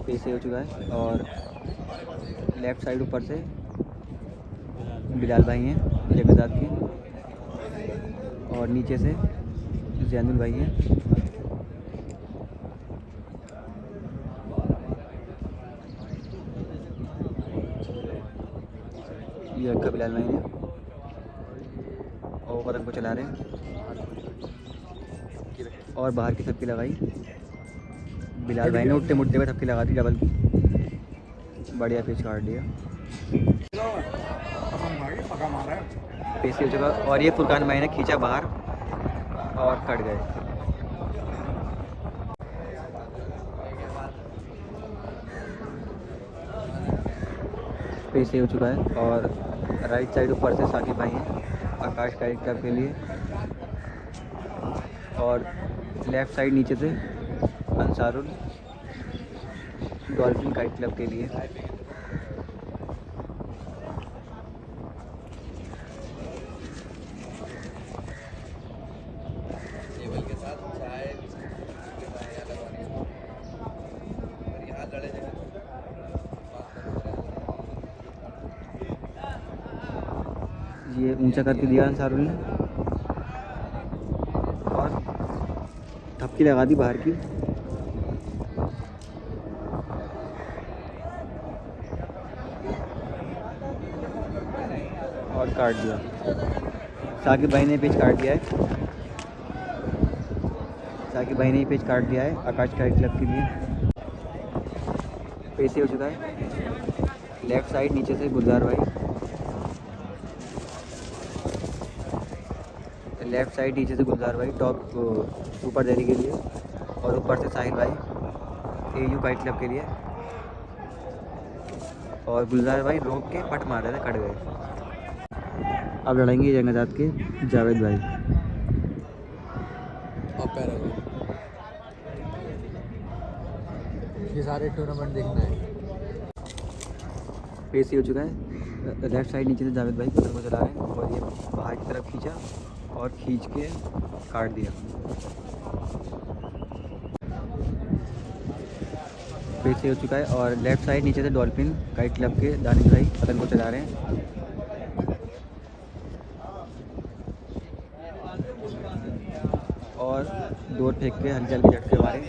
पेज सही हो चुका है। और लेफ़्ट साइड ऊपर से बिलाल भाई हैं जगदाद के, और नीचे से जैनुल भाई हैं। ये रखा बिलाल भाई ने, और पतंग को चला रहे हैं, और बाहर की थपकी लगाई बिलाल भाई ने, उठते मुट्ठे में थपकी लगा दी डबल की, बढ़िया पेज काट दिया। पेज हो चुका। और ये फुरकान भाई ने खींचा बाहर और कट गए। पेज हो चुका है। और राइट साइड ऊपर से साकिब भाई हैं आकाश काइट क्लब के लिए, और लेफ़्ट साइड नीचे से अंसारुल डॉल्फिन काइट क्लब के लिए। ये ऊंचा करके दिया अंसारुल ने, और थपकी लगा दी बाहर की। और काट दिया। साकिब भाई ने पेज काट दिया है, साकिब भाई ने पेज काट दिया है आकाश काइट क्लब के लिए। पेज से हो चुका है। लेफ़्ट साइड नीचे से गुलजार भाई, लेफ़्ट साइड नीचे से गुलजार भाई टॉप सुपर दिल्ली के लिए, और ऊपर से साहिल भाई AU काइट क्लब के लिए। और गुलजार भाई रोक के पट मार रहे थे, कट गए। अब लड़ेंगे जंगजात के जावेद भाई। ये सारे टूर्नामेंट देखना है। पेस हो चुका है, लेफ्ट साइड नीचे से जावेद भाई पत्थर को चला रहे हैं और ये बाहर की तरफ खींचा और खींच के काट दिया। पेस हो चुका है और लेफ्ट साइड नीचे से डॉल्फिन काइट क्लब के दानिश भाई पतंग को चला रहे हैं। और डोर फेंक के हल्के हल्के झटके मारे,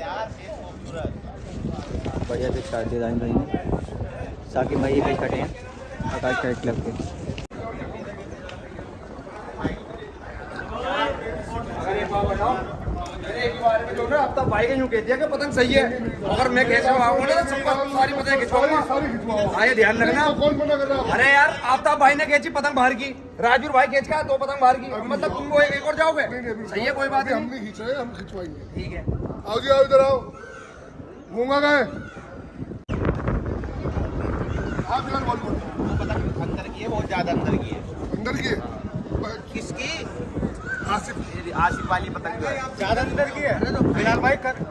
बढ़िया पेज काट दिया दानिश भाई ने। साकिब भाई ये पेज काटे हैं आकाश काइट क्लब के। अब तक भाई ने यूँ कह दिया कि पतंग सही है, अगर मैं खींच आऊंगा ना तो सबका सारी पतंग खिंचवाऊंगा। हाँ ये ध्यान रखना। कौन मना कर रहा है? अरे यार आफ्ताब भाई ने खींची पतंग बाहर की, राजवीर भाई खींच का 2 पतंग बाहर की, मतलब तुम वो एक और जाओगे। सही है, कोई बात हम नहीं। नहीं खींच रहे, हम खिंचवाएंगे। ठीक है, आओ जी, आओ इधर आओ। मूंगा गए आप यार बोल अंदर की है, बहुत ज्यादा अंदर की है। अंदर की है? किसकी? आसिफ आसिफ वाली पतंग जो है ज्यादा अंदर की है। बिलाल भाई कर दो।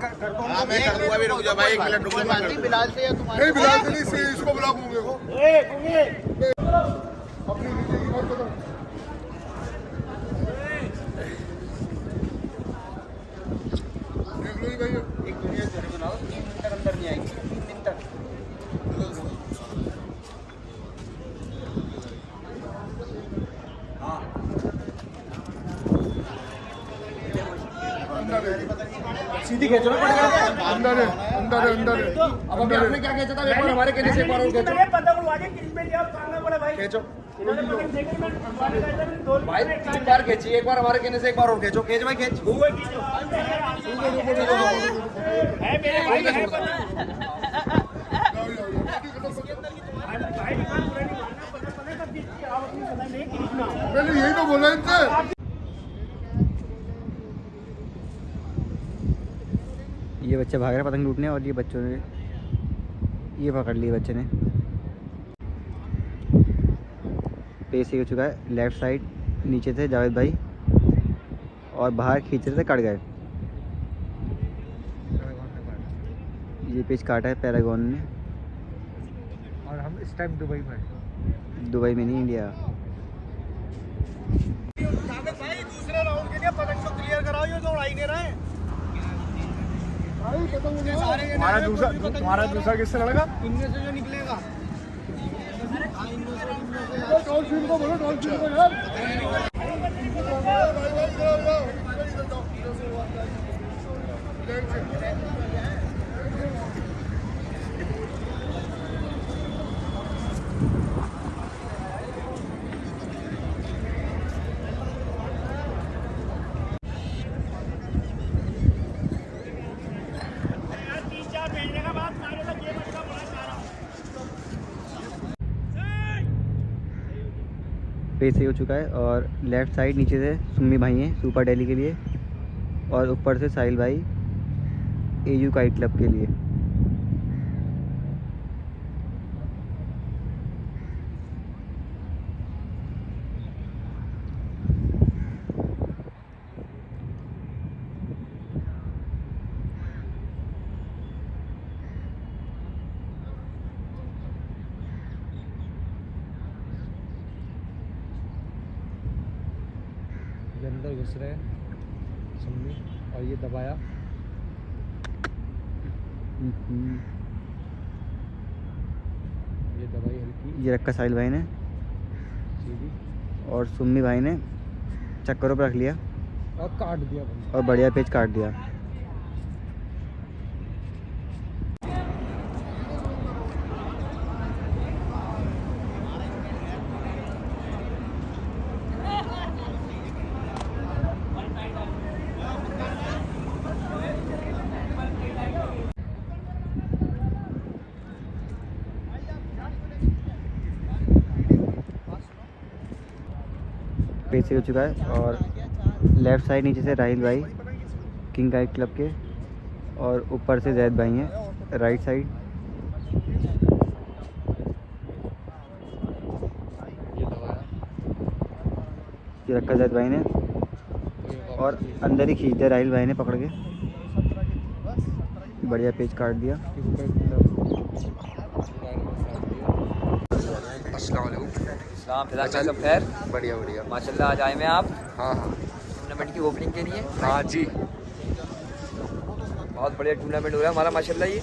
हाँ मैं कर दूंगा, भी रुक जा भाई, 1 मिनट रुक जा। बिलाल से या तुम्हारे नहीं बिलाल से नहीं, इसको बुला मूंगे को अपनी नीचे की बात बताओ। देख लो जी भैया, एक वीडियो जरूर बनाओ, 3 दिन तक अंदर नहीं आएगी, 3 दिन तक। सीधी खींचो ना पड़ेगा। अंदर है, अंदर है, अंदर है। अब अभी आपने क्या खींचा था, एक बार हमारे कहने से एक बार और खींचो। खींचो भाई, 3 बार खींची, एक बार हमारे कहने से एक बार और खींचो। खींच भाई खींच। मैंने यही तो बोला इनसे। ये बच्चा भाग रहा है पतंग लूटने और ये बच्चों ने ये पकड़ ली बच्चे ने। पेस हो चुका है, लेफ्ट साइड नीचे से जावेद भाई और बाहर खींच रहे थे, कट गए। ये पेज काटा है पैरागॉन ने। और हम इस टाइम दुबई में, दुबई में नहीं, इंडिया। भाई दूसरे राउंड के लिए पतंग को क्लियर कराओ, ये तो उड़ा ही नहीं रहे। तुम्हारा दूसरा किससे लड़ेगा? इनमें से जो निकलेगा। डॉल्फिन को बोलो, डॉल्फिन को यार। पेस हो चुका है और लेफ्ट साइड नीचे से सुम्मी भाई हैं सुपर दिल्ली के लिए और ऊपर से साहिल भाई एयू काइट क्लब के लिए। अंदर घुस रहे हैं सुम्मी और ये दबाया। ये दबाई हल्की, ये रखा साहिल भाई ने सीधी और सुम्मी भाई ने चक्करों पर रख लिया और काट दिया भाई। और बढ़िया पेज काट दिया। पेज हो चुका है और लेफ्ट साइड नीचे से राहिल भाई किंग काइट क्लब के और ऊपर से जैद भाई हैं राइट साइड। ये रखा जैद भाई ने और अंदर ही खींच दिया राहिल भाई ने पकड़ के, बढ़िया पेज काट दिया। अस्सलाम वालेकुम। सलाम फिलहाल सब खैर। बढ़िया बढ़िया। माशाल्लाह आज आए हैं आप हाँ हाँ टूर्नामेंट की ओपनिंग के लिए। हाँ जी। बहुत बढ़िया टूर्नामेंट हो रहा है हमारा माशाल्लाह ये।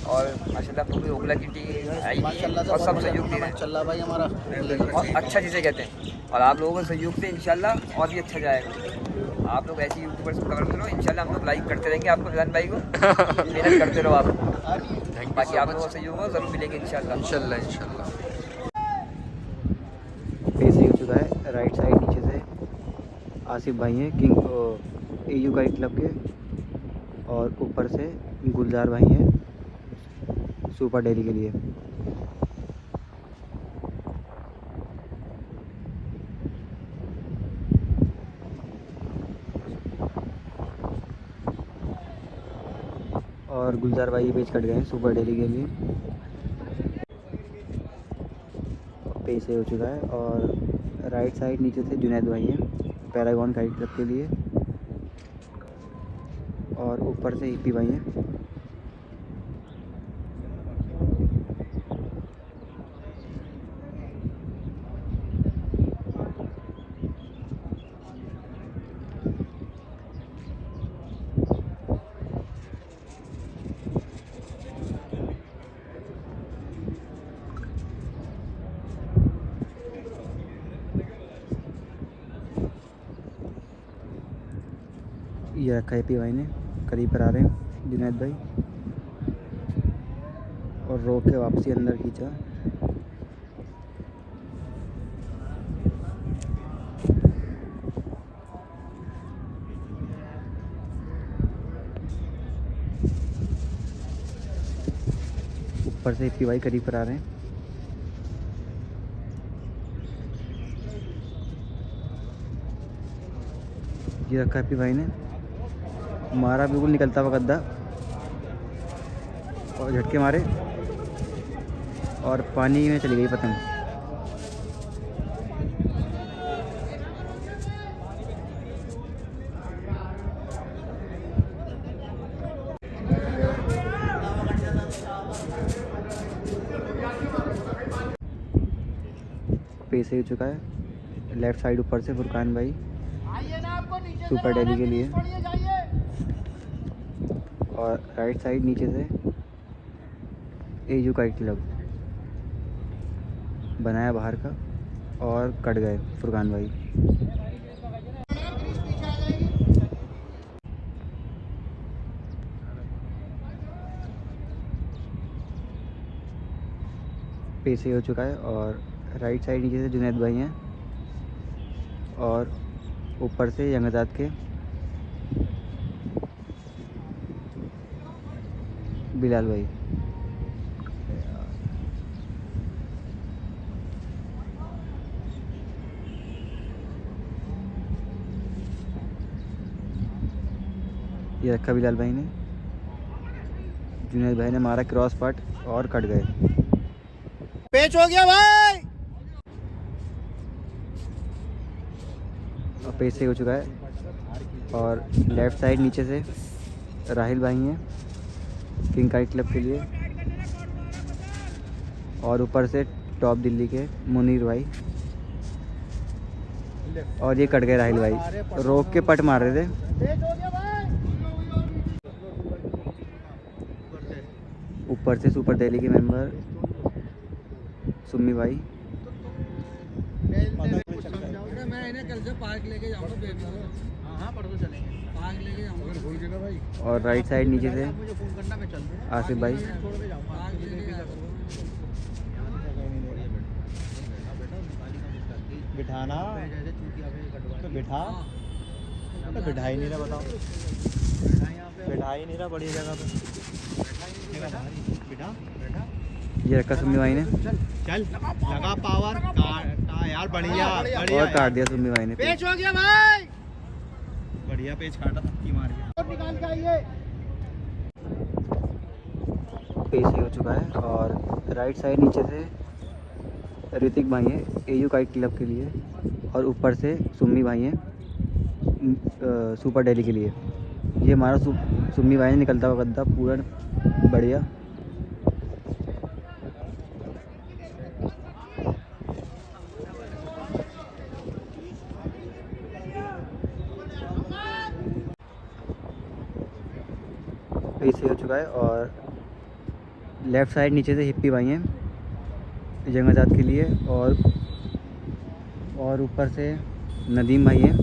और माशाल्लाह पूरी ओखला की टीम आई हुई है और सब सहयोग दे रहे हैं। चल रहा भाई हमारा और अच्छा जिसे कहते हैं, और आप लोगों के सहयोग से इंशाल्लाह और भी अच्छा जाएगा। आप लोग ऐसे यूट्यूबर से करते रहो, इंशाल्लाह हम लोग लाइक करते रहेंगे आपको, फैजान भाई को मेहनत करते रहो आप। बाकी आप लोगों का सहयोग हो जरूर मिलेंगे इंशाल्लाह। इंशाल्लाह। पेश हो चुका है राइट साइड नीचे से आसिफ भाई हैं किंग AU काइट क्लब के, और ऊपर से गुलजार भाई हैं सुपर डेली के लिए। और गुलजार भाई पेज कट गए हैं सुपर डेली के लिए। पेज हो चुका है और राइट साइड नीचे से जुनैद भाई हैं पैरागॉन काइट क्लब के लिए, और ऊपर से EP भाई हैं। ये रखा EP भाई ने, करीब पर आ रहे हैं जुनैद भाई, और रोक के वापसी अंदर खींचा। ऊपर से EP भाई करीब पर आ रहे हैं। ये रखा EP भाई ने, मारा बिल्कुल निकलता हुआ गद्दा और झटके मारे और पानी में चली गई पतंग। पेश हो चुका है लेफ्ट साइड ऊपर से फुरकान भाई सुपर डेली के लिए, और राइट साइड नीचे से AU काइट क्लब बनाया बाहर का, और कट गए फुरकान भाई। पेश हो चुका है और राइट साइड नीचे से जुनैद भाई हैं, और ऊपर से यंगजात के बिलाल भाई। ये रखा बिलाल भाई ने, जुनैद भाई ने मारा क्रॉस पार्ट और कट गए। पेच हो गया भाई। और पेज से हो चुका है, और लेफ्ट साइड नीचे से राहिल भाई हैं किंग काइट क्लब के लिए, और ऊपर से टॉप दिल्ली के मुनीर भाई, और ये कट गए राहिल भाई, रोक के पट मार रहे थे। ऊपर से सुपर दिल्ली के मेंबर सुम्मी भाई, मैं इन्हें कल से पार्क लेके जाऊंगा बेबी। हाँ परसों चलेंगे, पार्क लेके जाऊंगा। भूल गए ना भाई। और राइट साइड नीचे से मुझे फोन करना, मैं चल दूँ। आसिफ भाई। पार्क लेके जाऊंगा। बिठाना तो बिठा, तो बिठा ही नहीं रहा, बताओ बिठा ही नहीं रहा बढ़िया जगह पे। बिठा ये रखा सुम्मी भाई ने, चल लगा पावर यार, बढ़िया और काट दिया सुम्मी भाई ने। पेच हो गया भाई, बढ़िया पेच काटा थप्पी मार के। निकाल के आइए। पेश हो चुका है, और राइट साइड नीचे से ऋतिक भाई हैं AU काइट क्लब के लिए, और ऊपर से सुम्मी भाई हैं सुपर डेली के लिए। ये हमारा सुम्मी भाई ने निकलता हुआ गद्दा पूरा बढ़िया। पीस सही हो चुका है। और लेफ़्ट साइड नीचे से हिप्पी भाई हैं जंग आज़ाद के लिए, और ऊपर से नदीम भाई हैं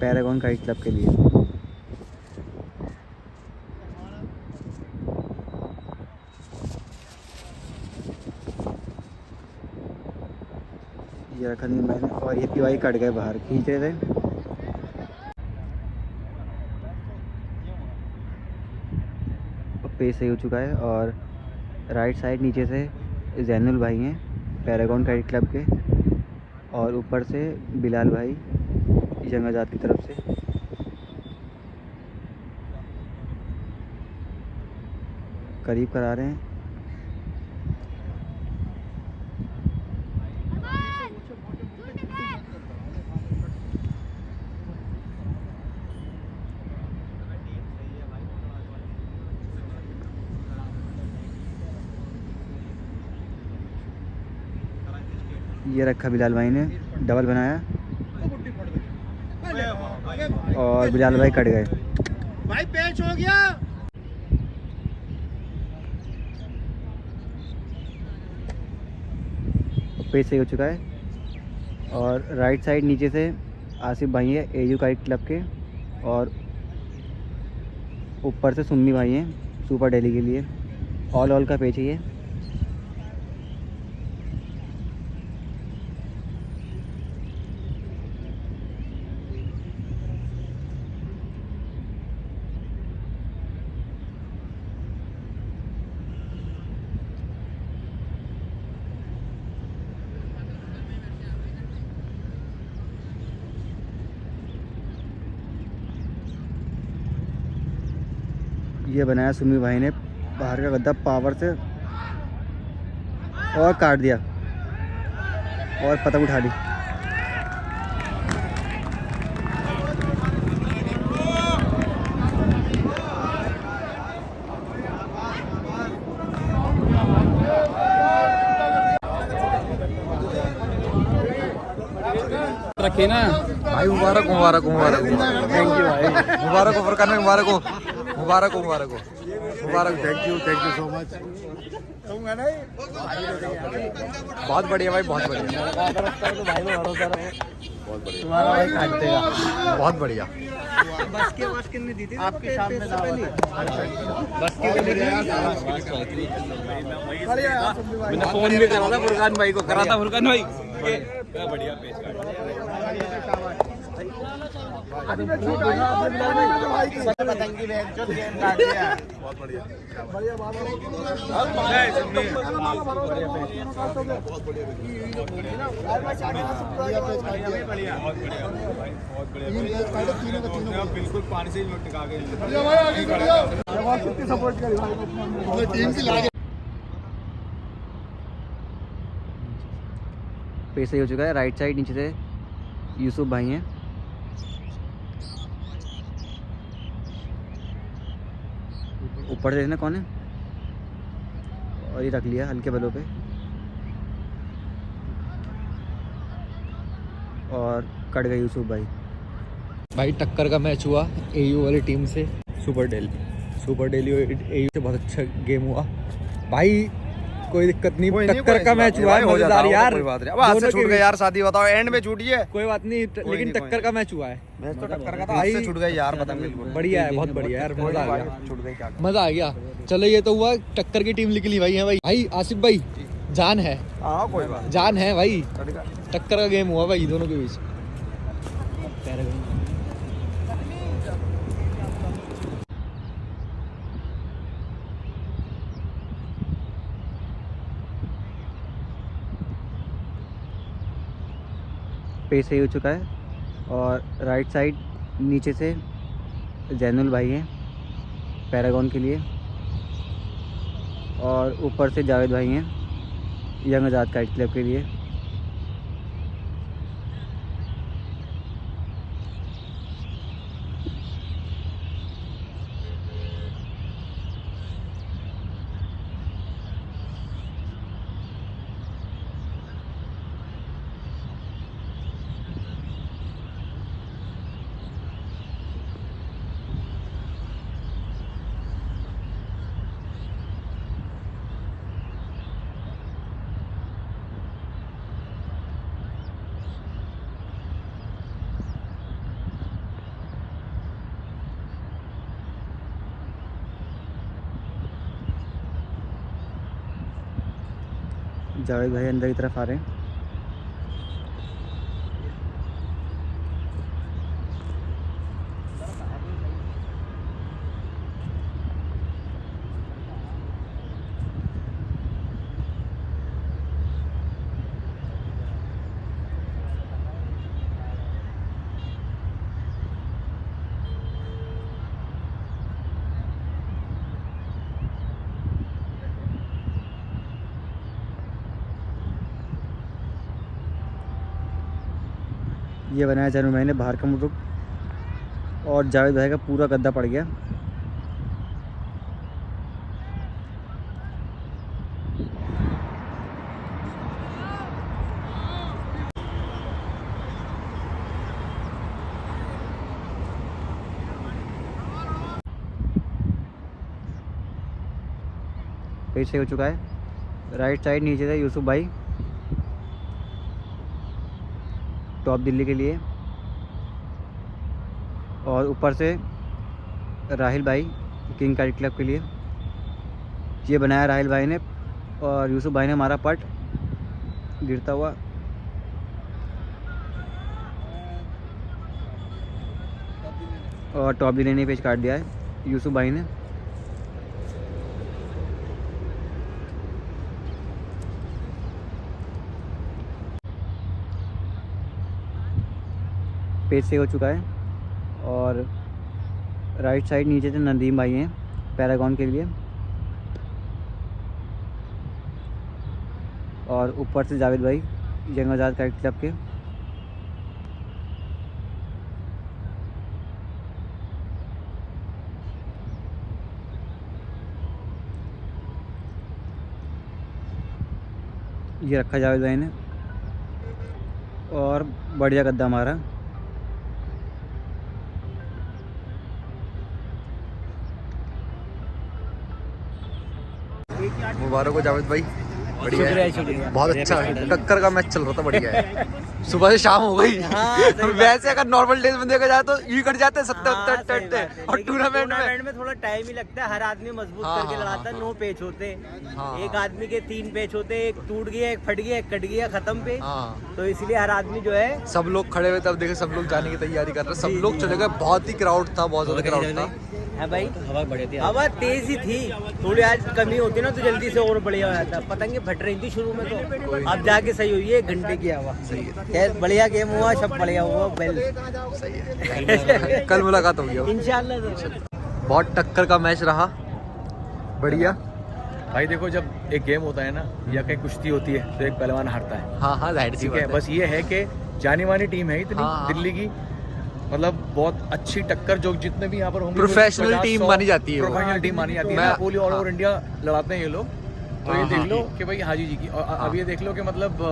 पैरागॉन काइट क्लब के लिए। ये रखा नहीं मैंने, और ये पीवाई कट गए बाहर खींच रहे थे। पेज सही हो चुका है। और राइट साइड नीचे से जैनुल भाई हैं पैरागॉन काइट क्लब के, और ऊपर से बिलाल भाई जंग आज़ाद की तरफ से। करीब करा रहे हैं। ये रखा बिलाल भाई ने, डबल बनाया और बिलाल भाई कट गए। भाई पैच हो गया। पेज सही हो चुका है। और राइट साइड नीचे से आसिफ भाई है एयू काइट क्लब के, और ऊपर से सुम्मी भाई हैं सुपर दिल्ली के लिए। ऑल का पेज है ये। ये बनाया सुमी भाई ने बाहर का गद्दा पावर से, और काट दिया और पतंग उठा ली। रखिए ना भाई। मुबारक मुबारक मुबारक। थैंक यू भाई। मुबारक हो फरकान भाई, मुबारक हो मुबारक हो मुबारक हो मुबारक। Thank you so much. बहुत बढ़िया भाई, बहुत बढ़िया तुम्हारा भाई काट देगा। बहुत बढ़िया। बस के दी थी आपके सामने बस के मैंने फोन भी करा था फुरकान भाई को, करा था फुरकान भाई। बढ़िया पेश पतंगी बहुत बढ़िया बिल्कुल पानी से टिका के पेज सही हो चुका है। राइट साइड नीचे से यूसुफ भाई हैं, ऊपर से देखना कौन है, और ये रख लिया हल्के बलों पे। और कट गए यूसुफ भाई। भाई टक्कर का मैच हुआ एयू वाली टीम से सुपर दिल्ली एयू से। बहुत अच्छा गेम हुआ भाई, कोई दिक्कत नहीं। टक्कर का मैच हुआ है, मजेदार यार। कोई बात नहीं, अब हाथ से छूट गया यार, शादी बताओ एंड में छूटी है। कोई बात नहीं, लेकिन टक्कर का मैच हुआ है। मैच तो टक्कर का था, हाथ से छूट गया यार। पतंग बिल्कुल बढ़िया है, बहुत बढ़िया यार। मजा आ गया, छूट गई क्या, मजा आ गया। चलो ये तो हुआ, टक्कर की टीम निकली भाई है भाई। भाई आसिफ भाई जान है, कोई बात जान है भाई। टक्कर का गेम हुआ भाई दोनों के बीच। पेज सही हो चुका है। और राइट साइड नीचे से जैनुल भाई हैं पैरागॉन के लिए, और ऊपर से जावेद भाई हैं यंग आज़ाद काइट क्लब के लिए। जावेद भाई अंदर की तरफ आ रहे हैं। ये बनाया चारों मैंने बाहर का मुर्ग और जावेद भाई का पूरा गद्दा पड़ गया। पेट से हो चुका है। राइट साइड नीचे से यूसुफ भाई टॉप दिल्ली के लिए और ऊपर से राहिल भाई किंग काइट क्लब के लिए। ये बनाया राहिल भाई ने और यूसुफ भाई ने हमारा पट गिरता हुआ। और टॉप दिल्ली ने पेज काट दिया है यूसुफ भाई ने। पेज से हो चुका है और राइट साइड नीचे से नदीम भाई हैं पैरागॉन के लिए और ऊपर से जावेद भाई जंग आज़ाद काइट क्लब के। ये रखा जावेद भाई ने और बढ़िया गद्दा हमारा। मुबारक हो जावेद भाई, बढ़िया है, बहुत अच्छा टक्कर का मैच चल रहा था, बढ़िया है। सुबह से शाम हो गई। वैसे अगर नॉर्मल डेज में देखा जाए तो यूं कट जाते हैं 70-80 और टूर्नामेंट में थोड़ा टाइम ही लगता है। हर आदमी मजबूत करके लड़ाता है। 9 पेच होते हैं, एक आदमी के 3 पेच होते हैं, एक टूट गया, एक फट गया, एक कट गया, खत्म पे। तो इसलिए हर आदमी जो है, सब लोग खड़े हुए तब देखे, सब लोग जाने की तैयारी कर रहे, सब लोग चले गए। बहुत ही क्राउड था, बहुत ज्यादा क्राउड था। है भाई, हवा बढ़ी थी, हवा तेज ही थी। थोड़ी आज कमी होती ना तो जल्दी से और बढ़िया हो जाता। पतंगे फट रही थी शुरू में, तो अब जाके सही हुई है। 1 घंटे की हवा, सही है, बढ़िया गेम हुआ, सब बढ़िया हुआ, वेल सही है। कल मुलाकात होगी इंशाल्लाह। बहुत टक्कर का मैच रहा, बढ़िया। भाई देखो, जब एक गेम होता है ना या कहीं कुश्ती होती है तो एक पहलवान हारता है। हाँ, जाहिर सी बात है। बस ये है कि जानी मानी टीम है इतनी दिल्ली की, मतलब बहुत अच्छी टक्कर। जो जितने भी यहाँ पर होंगे प्रोफेशनल टीम मानी जाती है, प्रोफेशनल टीम मानी जाती है। पूरी ऑल ओवर इंडिया लड़ाते हैं ये लोग। तो ये देख लो कि भाई हाजी जी की, और अब ये देख लो कि मतलब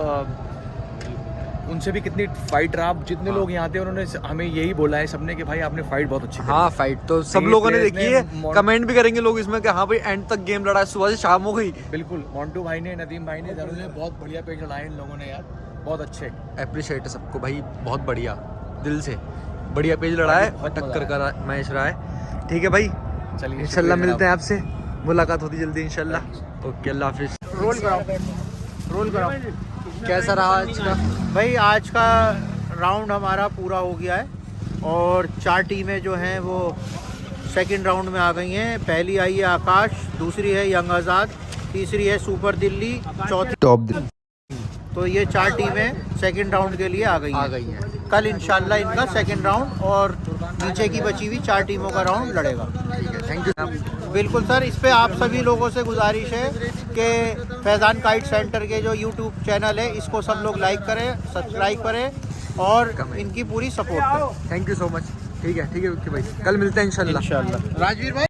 उनसे भी कितनी फाइट रहा। जितने लोग यहाँ थे उन्होंने हमें यही बोला है सबने कि भाई आपने फाइट बहुत अच्छी हाँ, फाइट तो सब लोगों ने देखी है। कमेंट भी करेंगे लोग इसमें कि हाँ भाई एंड तक गेम लड़ा है, सुबह से शाम हो गई। बिल्कुल, मोन्टू भाई ने, नदीम भाई ने, जरूर ने बहुत बढ़िया पेज लड़ाए इन लोगों ने यार, बहुत अच्छे। अप्रिशिएट है सबको भाई, बहुत बढ़िया, दिल से बढ़िया पेज लड़ा है और टक्कर का मैच रहा है। ठीक है भाई, चलिए इंशाल्लाह मिलते हैं आपसे, मुलाकात होती जल्दी इंशाल्लाह। ओके, अल्लाह हाफिज। रोल कराओ। कैसा रहा आज का? भाई आज का राउंड हमारा पूरा हो गया है और 4 टीमें जो हैं वो सेकंड राउंड में आ गई हैं। पहली आई है आकाश, दूसरी है यंग आज़ाद, तीसरी है सुपर दिल्ली, चौथी टॉप दिल्ली। तो ये 4 टीमें सेकंड राउंड के लिए आ गई हैं। कल इंशाल्लाह इनका सेकंड राउंड और नीचे की बची हुई 4 टीमों का राउंड लड़ेगा। Thank you. बिल्कुल सर, इस पे आप सभी लोगों से गुजारिश है कि फैज़ान काइट सेंटर के जो यूट्यूब चैनल है इसको सब लोग लाइक करें, सब्सक्राइब करें और इनकी पूरी सपोर्ट करें। Thank you so much. ठीक है विक्की भाई, कल मिलते हैं इंशाल्लाह। राजवीर भाई।